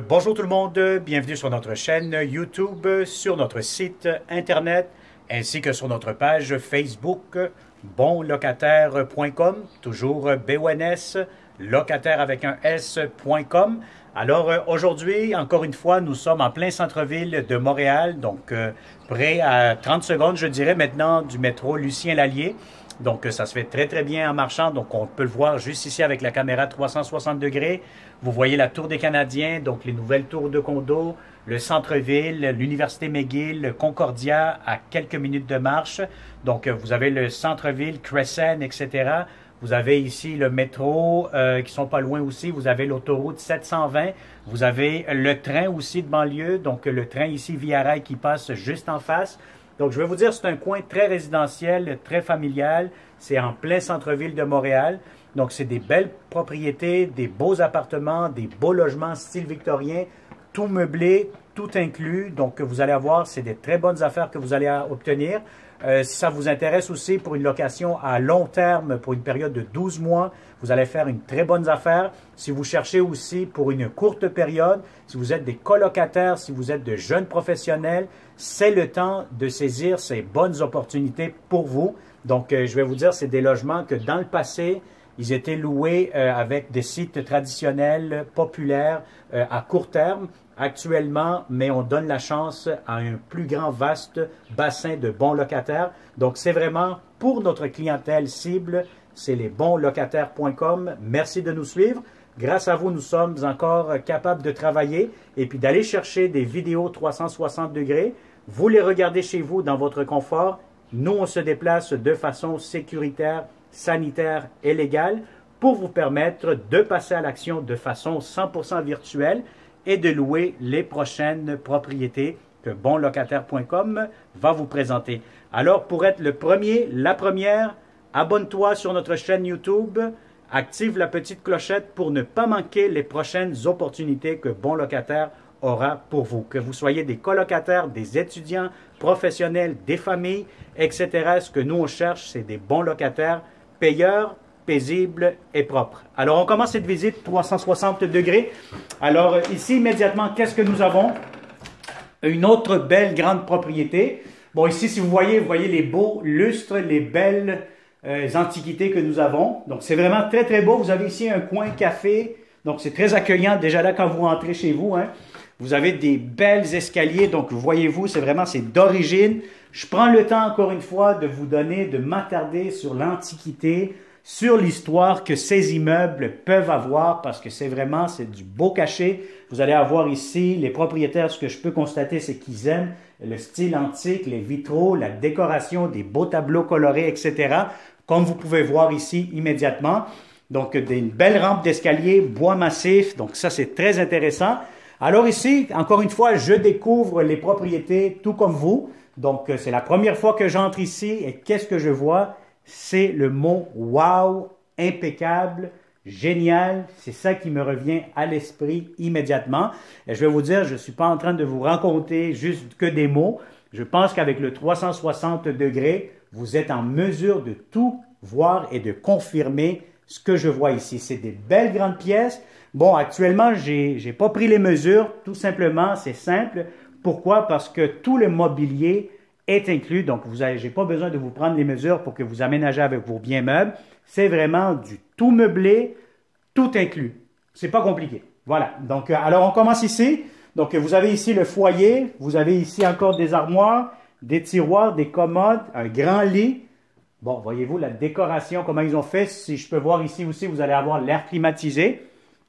Bonjour tout le monde, bienvenue sur notre chaîne YouTube, sur notre site internet, ainsi que sur notre page Facebook bonlocataire.com, toujours BONS, locataire avec un S.com. Alors aujourd'hui, encore une fois, nous sommes en plein centre-ville de Montréal, donc près à 30 secondes, je dirais maintenant, du métro Lucien-Lallier. Donc, ça se fait très, très bien en marchant. Donc, on peut le voir juste ici avec la caméra 360 degrés. Vous voyez la Tour des Canadiens, donc les nouvelles tours de condos, le centre-ville, l'Université McGill, Concordia à quelques minutes de marche. Donc, vous avez le centre-ville, Crescent, etc. Vous avez ici le métro qui sont pas loin aussi. Vous avez l'autoroute 720. Vous avez le train aussi de banlieue. Donc, le train ici, Via Rail, qui passe juste en face. Donc, je vais vous dire, c'est un coin très résidentiel, très familial. C'est en plein centre-ville de Montréal. Donc, c'est des belles propriétés, des beaux appartements, des beaux logements style victorien, tout meublé, tout inclus. Donc, vous allez avoir, c'est des très bonnes affaires que vous allez obtenir. Si ça vous intéresse aussi pour une location à long terme, pour une période de 12 mois, vous allez faire une très bonne affaire. Si vous cherchez aussi pour une courte période, si vous êtes des colocataires, si vous êtes de jeunes professionnels, c'est le temps de saisir ces bonnes opportunités pour vous. Donc, je vais vous dire, c'est des logements que dans le passé, ils étaient loués avec des sites traditionnels, populaires, à court terme. Actuellement, mais on donne la chance à un plus grand, vaste bassin de bons locataires. Donc, c'est vraiment pour notre clientèle cible, c'est lesbonslocataires.com. Merci de nous suivre. Grâce à vous, nous sommes encore capables de travailler et puis d'aller chercher des vidéos 360 degrés. Vous les regardez chez vous dans votre confort. Nous, on se déplace de façon sécuritaire, sanitaire et légale pour vous permettre de passer à l'action de façon 100% virtuelle et de louer les prochaines propriétés que bonlocataire.com va vous présenter. Alors, pour être le premier, la première, abonne-toi sur notre chaîne YouTube, active la petite clochette pour ne pas manquer les prochaines opportunités que Bon Locataire aura pour vous. Que vous soyez des colocataires, des étudiants, professionnels, des familles, etc. Ce que nous, on cherche, c'est des bons locataires payeurs, paisible et propre. Alors, on commence cette visite 360 degrés. Alors, ici, immédiatement, qu'est-ce que nous avons? Une autre belle grande propriété. Bon, ici, si vous voyez les beaux lustres, les belles antiquités que nous avons. Donc, c'est vraiment très, très beau. Vous avez ici un coin café. Donc, c'est très accueillant déjà là quand vous rentrez chez vous. Hein. Vous avez des belles escaliers. Donc, voyez-vous, c'est d'origine. Je prends le temps, encore une fois, de vous donner, de m'attarder sur l'antiquité, sur l'histoire que ces immeubles peuvent avoir parce que c'est du beau cachet. Vous allez avoir ici, les propriétaires, ce que je peux constater, c'est qu'ils aiment le style antique, les vitraux, la décoration, des beaux tableaux colorés, etc. Comme vous pouvez voir ici immédiatement. Donc, une belle rampe d'escalier, bois massif. Donc, ça, c'est très intéressant. Alors ici, encore une fois, je découvre les propriétés tout comme vous. Donc, c'est la première fois que j'entre ici et qu'est-ce que je vois? C'est le mot « wow », impeccable, génial. C'est ça qui me revient à l'esprit immédiatement. Et je vais vous dire, je ne suis pas en train de vous raconter juste que des mots. Je pense qu'avec le 360 degrés, vous êtes en mesure de tout voir et de confirmer ce que je vois ici. C'est des belles grandes pièces. Bon, actuellement, j'ai pas pris les mesures. Tout simplement, c'est simple. Pourquoi? Parce que tout le mobilier est inclus. Donc, je n'ai pas besoin de vous prendre les mesures pour que vous aménagez avec vos biens meubles. C'est vraiment du tout meublé, tout inclus. C'est pas compliqué. Voilà. Donc, alors, on commence ici. Donc, vous avez ici le foyer. Vous avez ici encore des armoires, des tiroirs, des commodes, un grand lit. Bon, voyez-vous la décoration, comment ils ont fait. Si je peux voir ici aussi, vous allez avoir l'air climatisé.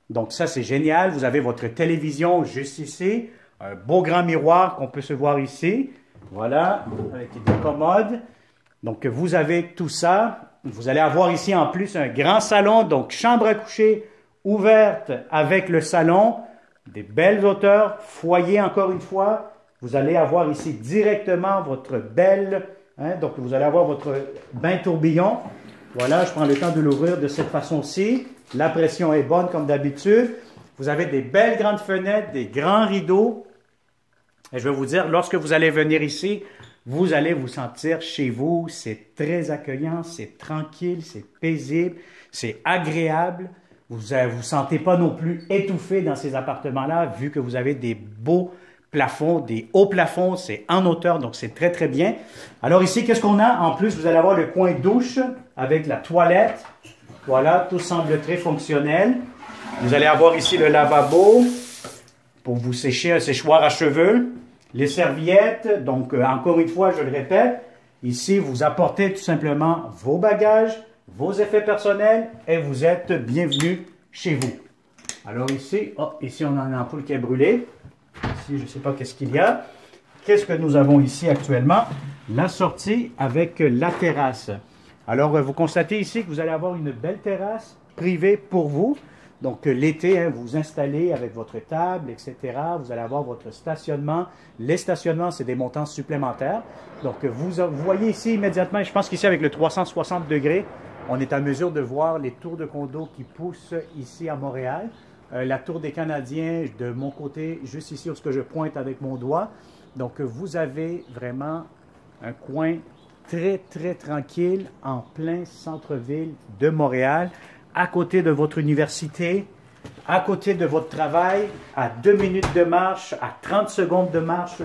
Donc, ça, c'est génial. Vous avez votre télévision juste ici. Un beau grand miroir qu'on peut se voir ici. Voilà, avec des commodes. Donc, vous avez tout ça. Vous allez avoir ici en plus un grand salon, donc chambre à coucher ouverte avec le salon. Des belles hauteurs, foyer encore une fois. Vous allez avoir ici directement votre belle, donc vous allez avoir votre bain tourbillon. Voilà, je prends le temps de l'ouvrir de cette façon-ci. La pression est bonne comme d'habitude. Vous avez des belles grandes fenêtres, des grands rideaux. Et je vais vous dire, lorsque vous allez venir ici, vous allez vous sentir chez vous. C'est très accueillant, c'est tranquille, c'est paisible, c'est agréable. Vous vous sentez pas non plus étouffé dans ces appartements-là, vu que vous avez des beaux plafonds, des hauts plafonds, c'est en hauteur, donc c'est très, très bien. Alors ici, qu'est-ce qu'on a? En plus, vous allez avoir le coin douche avec la toilette. Voilà, tout semble très fonctionnel. Vous allez avoir ici le lavabo pour vous sécher un séchoir à cheveux. Les serviettes, donc encore une fois, je le répète, ici, vous apportez tout simplement vos bagages, vos effets personnels et vous êtes bienvenue chez vous. Alors ici, oh, ici on a une ampoule qui est brûlée. Ici, je ne sais pas qu'est-ce qu'il y a. Qu'est-ce que nous avons ici actuellement? La sortie avec la terrasse. Alors, vous constatez ici que vous allez avoir une belle terrasse privée pour vous. Donc, l'été, hein, vous vous installez avec votre table, etc. Vous allez avoir votre stationnement. Les stationnements, c'est des montants supplémentaires. Donc, vous voyez ici immédiatement, je pense qu'ici, avec le 360 degrés, on est à mesure de voir les tours de condos qui poussent ici à Montréal. La tour des Canadiens, de mon côté, juste ici où ce que je pointe avec mon doigt. Donc, vous avez vraiment un coin très, très tranquille en plein centre-ville de Montréal, à côté de votre université, à côté de votre travail, à 2 minutes de marche, à 30 secondes de marche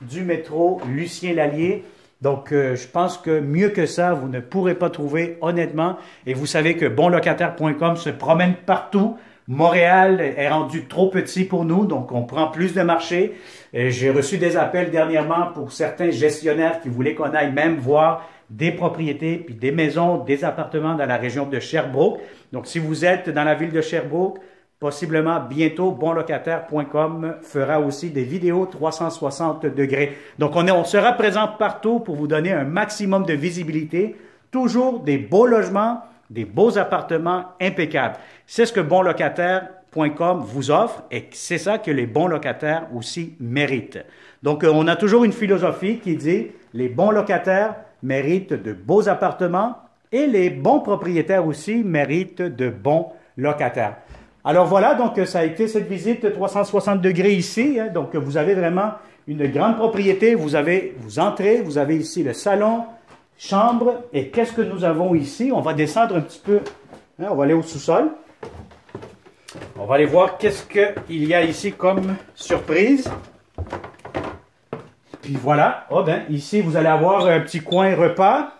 du métro Lucien-Lallier. Donc, je pense que mieux que ça, vous ne pourrez pas trouver, honnêtement. Et vous savez que bonlocataire.com se promène partout. Montréal est rendu trop petit pour nous, donc on prend plus de marché. J'ai reçu des appels dernièrement pour certains gestionnaires qui voulaient qu'on aille même voir des propriétés, puis des maisons, des appartements dans la région de Sherbrooke. Donc, si vous êtes dans la ville de Sherbrooke, possiblement bientôt, bonlocataire.com fera aussi des vidéos 360 degrés. Donc, on sera présent partout pour vous donner un maximum de visibilité. Toujours des beaux logements, des beaux appartements impeccables. C'est ce que bonlocataire.com vous offre et c'est ça que les bons locataires aussi méritent. Donc, on a toujours une philosophie qui dit les bons locataires méritent de beaux appartements et les bons propriétaires aussi méritent de bons locataires. Alors voilà, donc ça a été cette visite 360 degrés ici. Hein, donc, vous avez vraiment une grande propriété. Vous entrez, vous avez ici le salon, chambre. Et qu'est-ce que nous avons ici? On va descendre un petit peu. Hein, on va aller au sous-sol. On va aller voir qu'est-ce qu'il y a ici comme surprise. Puis voilà. Oh ben, ici, vous allez avoir un petit coin repas.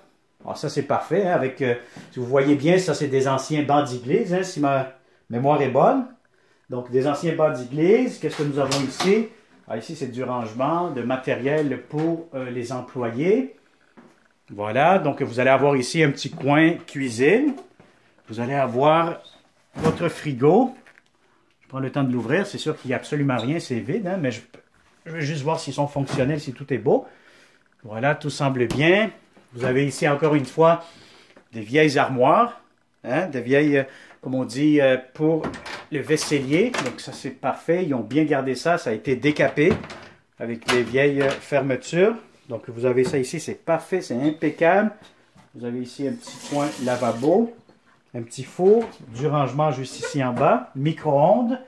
Oh, ça, c'est parfait. Hein, avec, si vous voyez bien, ça, c'est des anciens bancs d'église, hein, si ma mémoire est bonne. Donc, des anciens bancs d'église. Qu'est-ce que nous avons ici? Ah, ici, c'est du rangement de matériel pour les employés. Voilà. Donc, vous allez avoir ici un petit coin cuisine. Vous allez avoir votre frigo. Je prends le temps de l'ouvrir. C'est sûr qu'il n'y a absolument rien. C'est vide, hein, mais je veux juste voir s'ils sont fonctionnels, si tout est beau. Voilà, tout semble bien. Vous avez ici, encore une fois, des vieilles armoires. Hein, des vieilles, comme on dit, pour le vaisselier. Donc, ça, c'est parfait. Ils ont bien gardé ça. Ça a été décapé avec les vieilles fermetures. Donc, vous avez ça ici. C'est parfait. C'est impeccable. Vous avez ici un petit coin lavabo. Un petit four, du rangement juste ici en bas, micro-ondes.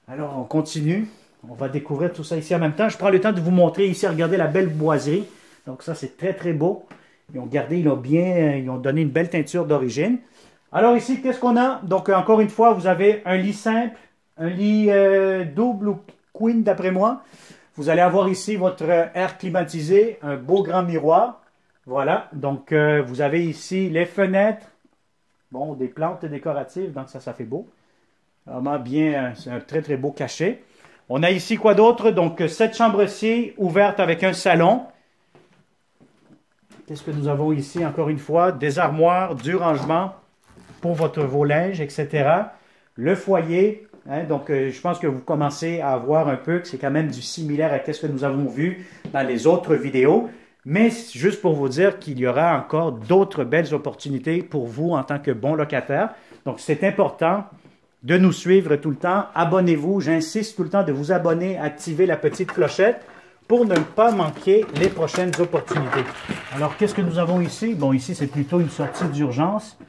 Alors, on continue. On va découvrir tout ça ici en même temps. Je prends le temps de vous montrer ici, regardez la belle boiserie. Donc ça, c'est très, très beau. Ils ont gardé, ils ont donné une belle teinture d'origine. Alors ici, qu'est-ce qu'on a? Donc, encore une fois, vous avez un lit simple, un lit double ou queen, d'après moi. Vous allez avoir ici votre air climatisé, un beau grand miroir. Voilà. Donc, vous avez ici les fenêtres. Bon, des plantes décoratives, donc ça fait beau. Vraiment bien, c'est un très, très beau cachet. On a ici quoi d'autre? Donc, cette chambre-ci, ouverte avec un salon. Qu'est-ce que nous avons ici, encore une fois? Des armoires, du rangement pour vos linges, etc. Le foyer. Hein, donc, je pense que vous commencez à voir un peu que c'est quand même du similaire à ce que nous avons vu dans les autres vidéos. Mais juste pour vous dire qu'il y aura encore d'autres belles opportunités pour vous en tant que bon locataire. Donc, c'est important de nous suivre tout le temps. Abonnez-vous. J'insiste tout le temps de vous abonner, activer la petite clochette pour ne pas manquer les prochaines opportunités. Alors, qu'est-ce que nous avons ici? Bon, ici, c'est plutôt une sortie d'urgence.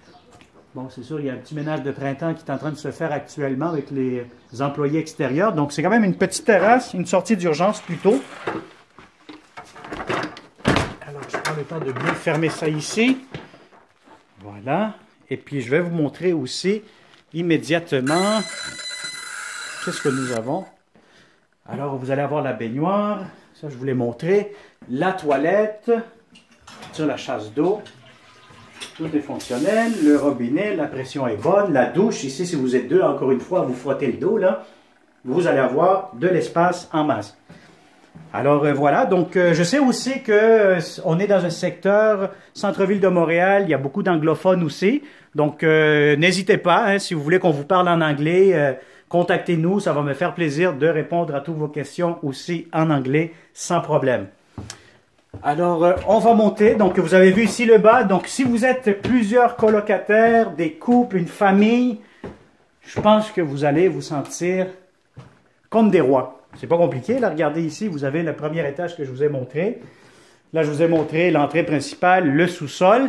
Bon, c'est sûr, il y a un petit ménage de printemps qui est en train de se faire actuellement avec les employés extérieurs. Donc, c'est quand même une petite terrasse, une sortie d'urgence plutôt. Je prends le temps de bien fermer ça ici. Voilà. Et puis, je vais vous montrer aussi immédiatement, qu'est-ce que nous avons? Alors, vous allez avoir la baignoire, ça je vous l'ai montré, la toilette, sur la chasse d'eau, tout est fonctionnel, le robinet, la pression est bonne, la douche, ici si vous êtes deux, encore une fois, vous frottez le dos là, vous allez avoir de l'espace en masse. Alors voilà, donc je sais aussi que on est dans un secteur centre-ville de Montréal, il y a beaucoup d'anglophones aussi, donc n'hésitez pas, hein, si vous voulez qu'on vous parle en anglais, contactez-nous, ça va me faire plaisir de répondre à toutes vos questions aussi en anglais sans problème. Alors on va monter, donc vous avez vu ici le bas, donc si vous êtes plusieurs colocataires, des couples, une famille, je pense que vous allez vous sentir comme des rois. C'est pas compliqué, là, regardez ici, vous avez le premier étage que je vous ai montré. Là, je vous ai montré l'entrée principale, le sous-sol.